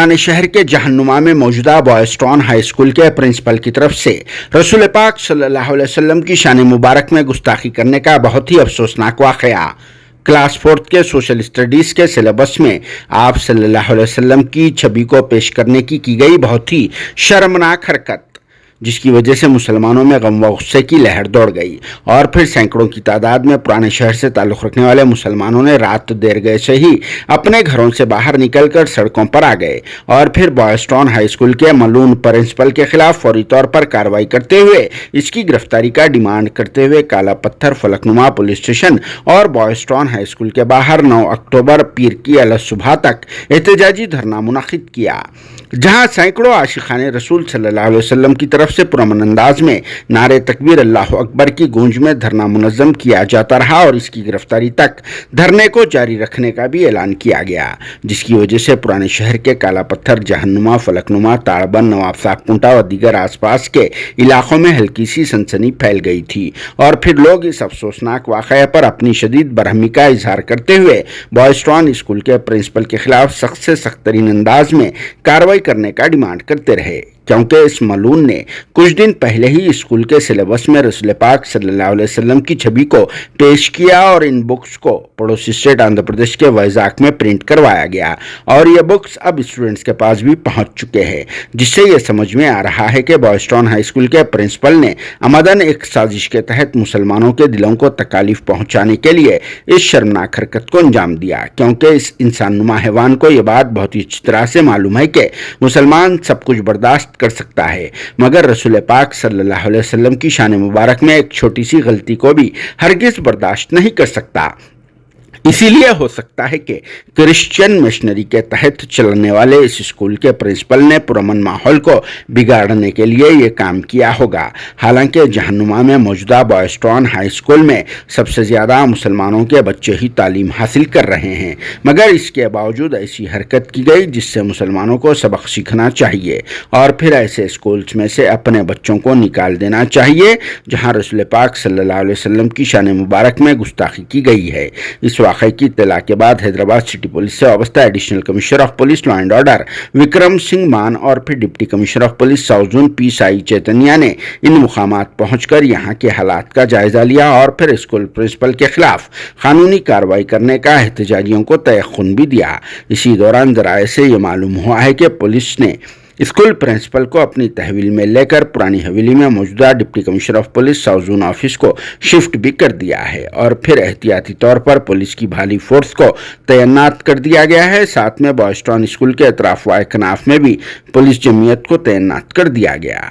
پرانے شہر کے جہنما میں موجودہ بوائز ٹاؤن ہائی اسکول کے پرنسپل کی طرف سے رسول پاک صلی اللہ علیہ وسلم کی شان مبارک میں گستاخی کرنے کا بہت ہی افسوسناک واقعہ۔ کلاس 4 کے سوشل اسٹڈیز کے سلیبس میں آپ صلی اللہ علیہ وسلم کی چھبی کو پیش کرنے کی گئی بہت ہی شرمناک حرکت، جس کی وجہ سے مسلمانوں میں غم و غصے کی لہر دوڑ گئی، اور پھر سینکڑوں کی تعداد میں پرانے شہر سے تعلق رکھنے والے مسلمانوں نے رات دیر گئے سے ہی اپنے گھروں سے باہر نکل کر سڑکوں پر آ گئے، اور پھر بوائز ٹاؤن ہائی اسکول کے ملعون پرنسپل کے خلاف فوری طور پر کارروائی کرتے ہوئے اس کی گرفتاری کا ڈیمانڈ کرتے ہوئے کالا پتھر فلکنما پولیس اسٹیشن اور بوائز ٹاؤن ہائی اسکول کے باہر 9 اکتوبر پیر کی صبح تک احتجاجی دھرنا منعقد کیا، جہاں سینکڑوں عاشقان رسول صلی اللہ علیہ وسلم کی طرف سے پرامن انداز میں نعرے تکبیر اللہ اکبر کی گونج میں دھرنا منظم کیا جاتا رہا، اور اس کی گرفتاری تک دھرنے کو جاری رکھنے کا بھی اعلان کیا گیا، جس کی وجہ سے پرانے شہر کے کالا پتھر، جہنما، فلکنما، تاڑبن، نواب صاحب کنٹا اور دیگر آس پاس کے علاقوں میں ہلکی سی سنسنی پھیل گئی تھی، اور پھر لوگ اس افسوسناک واقعے پر اپنی شدید برہمی کا اظہار کرتے ہوئے بوائز ٹاؤن اسکول کے پرنسپل کے خلاف سخت سے سخت ترین انداز میں کارروائی کرنے کا ڈیمانڈ کرتے رہے، کیونکہ اس ملعون نے کچھ دن پہلے ہی اسکول کے سلیبس میں رسول پاک صلی اللہ علیہ وسلم کی چھبی کو پیش کیا، اور ان بکس کو پڑوسی اسٹیٹ آندھرا پردیش کے وائزاگ میں پرنٹ کروایا گیا، اور یہ بکس اب اسٹوڈنٹس کے پاس بھی پہنچ چکے ہیں، جس سے یہ سمجھ میں آ رہا ہے کہ بوائز ٹاؤن ہائی اسکول کے پرنسپل نے عمدن ایک سازش کے تحت مسلمانوں کے دلوں کو تکالیف پہنچانے کے لیے اس شرمناک حرکت کو انجام دیا، کیونکہ اس انسان نما حیوان کو یہ بات بہت ہی اچھی طرح سے معلوم ہے کہ مسلمان سب کچھ برداشت کر سکتا ہے، مگر رسول پاک صلی اللہ علیہ وسلم کی شان مبارک میں ایک چھوٹی سی غلطی کو بھی ہرگز برداشت نہیں کر سکتا۔ اسی لیے ہو سکتا ہے کہ کرسچین مشنری کے تحت چلنے والے اس اسکول کے پرنسپل نے پرامن ماحول کو بگاڑنے کے لیے یہ کام کیا ہوگا۔ حالانکہ جہنما میں موجودہ بوائز ٹاؤن ہائی اسکول میں سب سے زیادہ مسلمانوں کے بچے ہی تعلیم حاصل کر رہے ہیں، مگر اس کے باوجود ایسی حرکت کی گئی جس سے مسلمانوں کو سبق سیکھنا چاہیے، اور پھر ایسے اسکولز میں سے اپنے بچوں کو نکال دینا چاہیے جہاں رسول پاک صلی اللہ علیہ وسلم کی شان مبارک میں گستاخی کی گئی ہے۔ اس واقعے کی اطلاع کے بعد حیدرآباد سٹی پولیس سے وابستہ additional commissioner of police law and order Vikram Singh Maan اور پھر deputy commissioner of police south zone P Sai Chaitanya نے ان مقامات پہنچ کر یہاں کے حالات کا جائزہ لیا، اور پھر اسکول پرنسپل کے خلاف قانونی کارروائی کرنے کا احتجاجیوں کو تیقن بھی دیا۔ اسی دوران ذرائع سے یہ معلوم ہوا ہے کہ پولیس نے اسکول پرنسپل کو اپنی تحویل میں لے کر پرانی حویلی میں موجودہ deputy commissioner of police south zone office کو شفٹ بھی کر دیا ہے، اور پھر احتیاطی طور پر پولیس کی بھاری فورس کو تعینات کر دیا گیا ہے۔ ساتھ میں بوائز ٹاؤن اسکول کے اطراف و اکناف میں بھی پولیس جمعیت کو تعینات کر دیا گیا۔